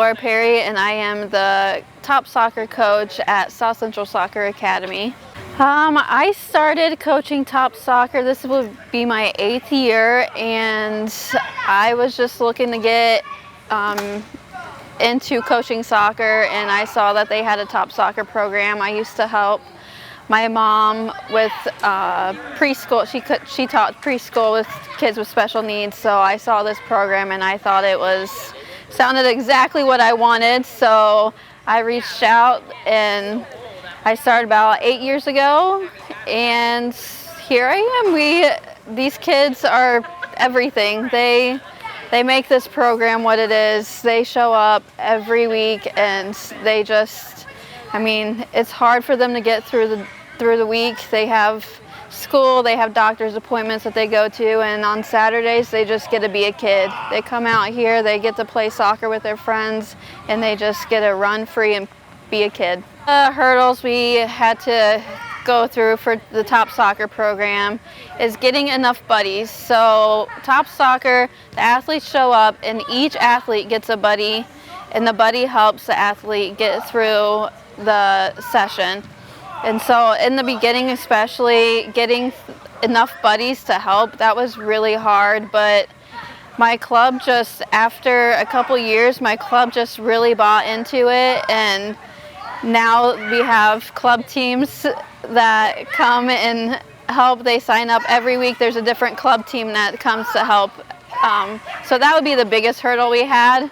Laura Perry, and I am the top soccer coach at South Central Soccer Academy. I started coaching top soccer, this will be my 8th year, and I was just looking to get into coaching soccer, and I saw that they had a top soccer program. I used to help my mom with preschool. She taught preschool with kids with special needs, so I saw this program and I thought it sounded exactly what I wanted, so I reached out and I started about 8 years ago, and here I am. These kids are everything. They make this program what it is. They show up every week, and they just, it's hard for them to get through the week. They have school, they have doctor's appointments that they go to, and on Saturdays they just get to be a kid. They come out here, they get to play soccer with their friends, and they just get to run free and be a kid. The hurdles we had to go through for the top soccer program is getting enough buddies. So top soccer, the athletes show up and each athlete gets a buddy, and the buddy helps the athlete get through the session. And so in the beginning, especially, getting enough buddies to help, that was really hard, but my club after a couple years, my club just really bought into it, and now we have club teams that come and help. They sign up every week. There's a different club team that comes to help. So that would be the biggest hurdle we had.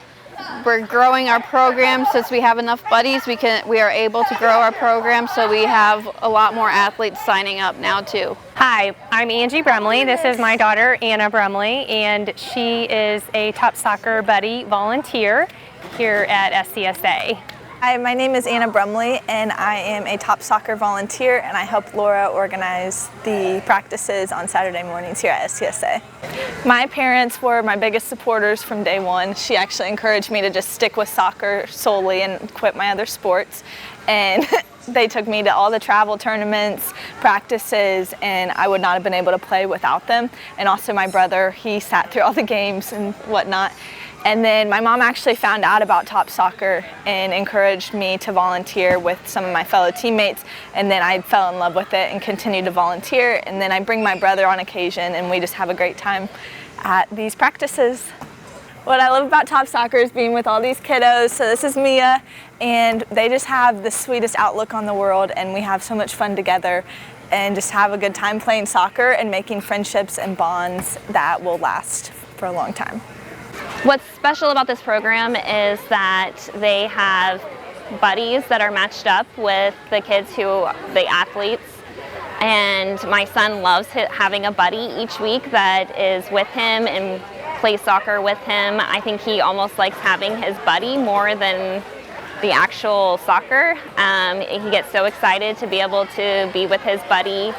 We're growing our program. Since we have enough buddies, we are able to grow our program, so we have a lot more athletes signing up now too. Hi, I'm Angie Brumley. This is my daughter Anna Brumley, and she is a top soccer buddy volunteer here at SCSA. Hi, my name is Anna Brumley, and I am a top soccer volunteer, and I help Laura organize the practices on Saturday mornings here at SCSA. My parents were my biggest supporters from day one. She actually encouraged me to just stick with soccer solely and quit my other sports, and they took me to all the travel tournaments, practices, and I would not have been able to play without them. And also my brother, he sat through all the games and whatnot. And then my mom actually found out about top soccer and encouraged me to volunteer with some of my fellow teammates, and then I fell in love with it and continued to volunteer. And then I bring my brother on occasion, and we just have a great time at these practices. What I love about top soccer is being with all these kiddos. So this is Mia, and they just have the sweetest outlook on the world, and we have so much fun together and just have a good time playing soccer and making friendships and bonds that will last for a long time. What's special about this program is that they have buddies that are matched up with the athletes, and my son loves having a buddy each week that is with him and plays soccer with him. I think he almost likes having his buddy more than the actual soccer. He gets so excited to be able to be with his buddy,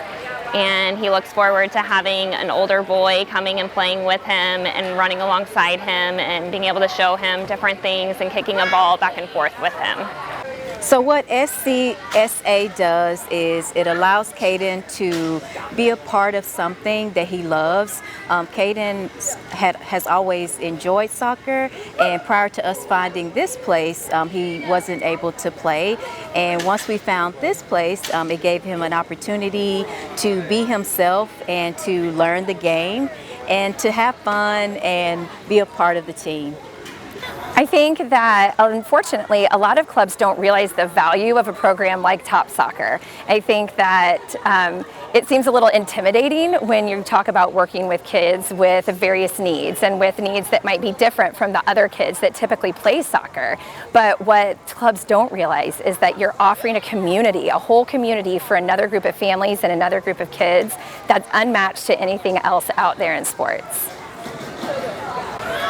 and he looks forward to having an older boy coming and playing with him and running alongside him and being able to show him different things and kicking a ball back and forth with him. So what SCSA does is it allows Caden to be a part of something that he loves. Caden has always enjoyed soccer, and prior to us finding this place, he wasn't able to play. And once we found this place, it gave him an opportunity to be himself and to learn the game and to have fun and be a part of the team. I think that, unfortunately, a lot of clubs don't realize the value of a program like Top Soccer. I think that it seems a little intimidating when you talk about working with kids with various needs and with needs that might be different from the other kids that typically play soccer. But what clubs don't realize is that you're offering a community, a whole community for another group of families and another group of kids that's unmatched to anything else out there in sports.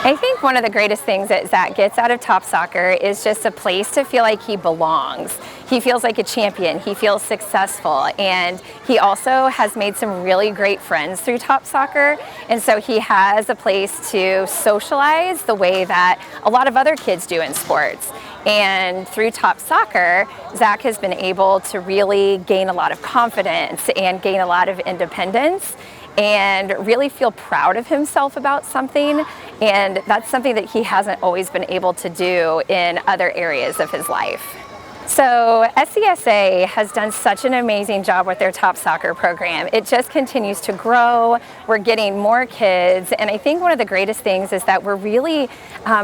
I think one of the greatest things that Zach gets out of Top Soccer is just a place to feel like he belongs. He feels like a champion, he feels successful, and he also has made some really great friends through Top Soccer, and so he has a place to socialize the way that a lot of other kids do in sports. And through Top Soccer, Zach has been able to really gain a lot of confidence and gain a lot of independence. and really feel proud of himself about something. And that's something that he hasn't always been able to do in other areas of his life. So SCSA has done such an amazing job with their TOPSoccer program. It just continues to grow. We're getting more kids, and I think one of the greatest things is that we're really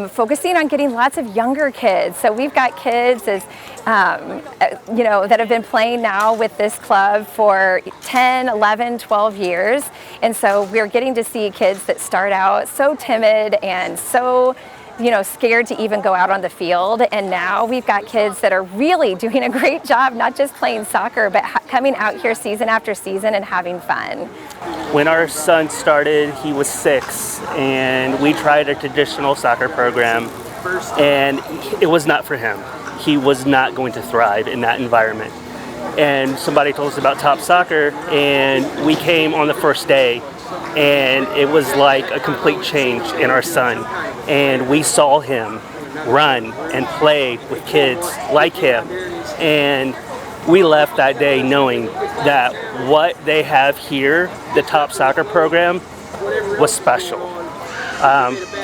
focusing on getting lots of younger kids. So we've got kids that have been playing now with this club for 10, 11, 12 years. And so we're getting to see kids that start out so timid and so scared to even go out on the field, and now we've got kids that are really doing a great job, not just playing soccer, but coming out here season after season and having fun. When our son started, he was 6, and we tried a traditional soccer program, and it was not for him. He was not going to thrive in that environment. And somebody told us about TOPSoccer, and we came on the first day, and it was like a complete change in our son. And we saw him run and play with kids like him. And we left that day knowing that what they have here, the TOPSoccer program, was special.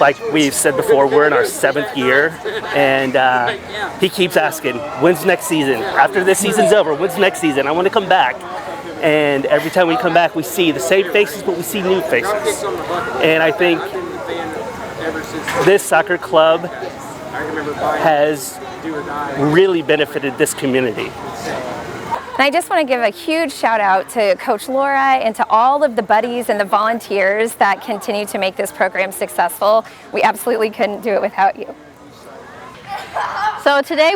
Like we've said before, we're in our 7th year, and he keeps asking, when's next season? After this season's over, when's next season? I want to come back. And every time we come back, we see the same faces, but we see new faces. And I think this soccer club has really benefited this community. And I just want to give a huge shout out to Coach Laura and to all of the buddies and the volunteers that continue to make this program successful. We absolutely couldn't do it without you. So today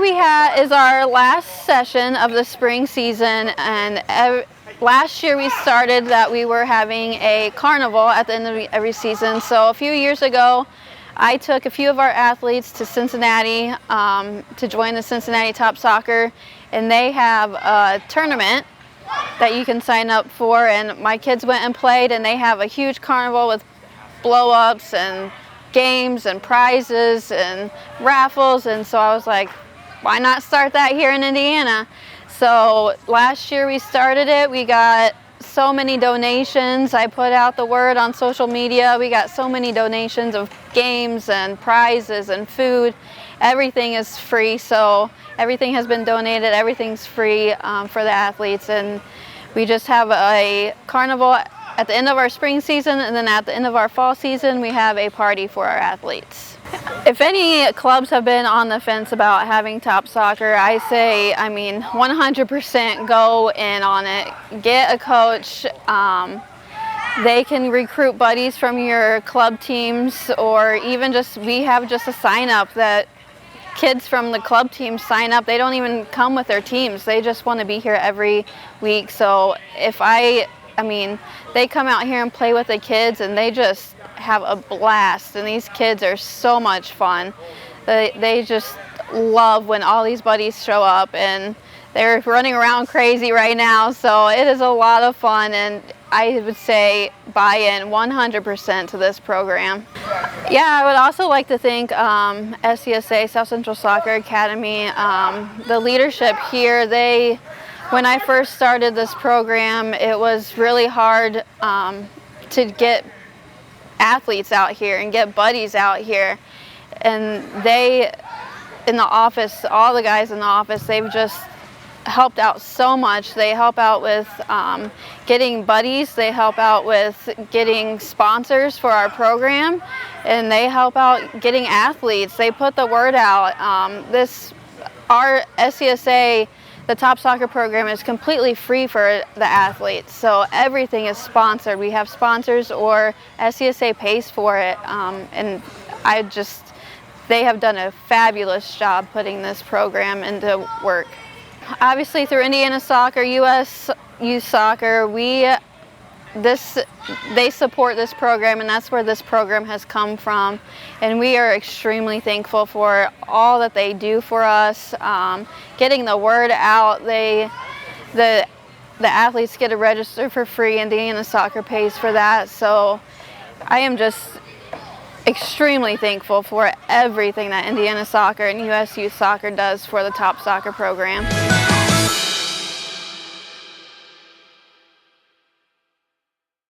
is our last session of the spring season, and last year we started that we were having a carnival at the end of every season. So a few years ago, I took a few of our athletes to Cincinnati to join the Cincinnati TOPSoccer, and they have a tournament that you can sign up for, and my kids went and played, and they have a huge carnival with blow-ups and games and prizes and raffles, and so I was like, why not start that here in Indiana? So last year we started it. We got so many donations. I put out the word on social media. We got so many donations of games and prizes and food. Everything is free, so everything has been donated. Everything's free for the athletes, and we just have a carnival at the end of our spring season, and then at the end of our fall season we have a party for our athletes. If any clubs have been on the fence about having TOPSoccer, I say, 100% go in on it. Get a coach. They can recruit buddies from your club teams, or even we have just a sign up that kids from the club teams sign up. They don't even come with their teams. They just want to be here every week. So they come out here and play with the kids, and they just have a blast, and these kids are so much fun. They just love when all these buddies show up, and they're running around crazy right now, so it is a lot of fun, and I would say buy in 100% to this program. Yeah, I would also like to thank SCSA South Central Soccer Academy. The leadership here, when I first started this program, it was really hard to get athletes out here and get buddies out here, and they in the office, all the guys in the office, they've just helped out so much. They help out with getting buddies, they help out with getting sponsors for our program, and they help out getting athletes. They put the word out. Our SCSA, the TOPSoccer program, is completely free for the athletes, so everything is sponsored. We have sponsors, or SCSA pays for it, and they have done a fabulous job putting this program into work. Obviously through Indiana Soccer, US Youth Soccer, they support this program, and that's where this program has come from, and we are extremely thankful for all that they do for us. Getting the word out, the athletes get to register for free. Indiana Soccer pays for that, so I am just extremely thankful for everything that Indiana Soccer and US Youth Soccer does for the TOPSoccer program.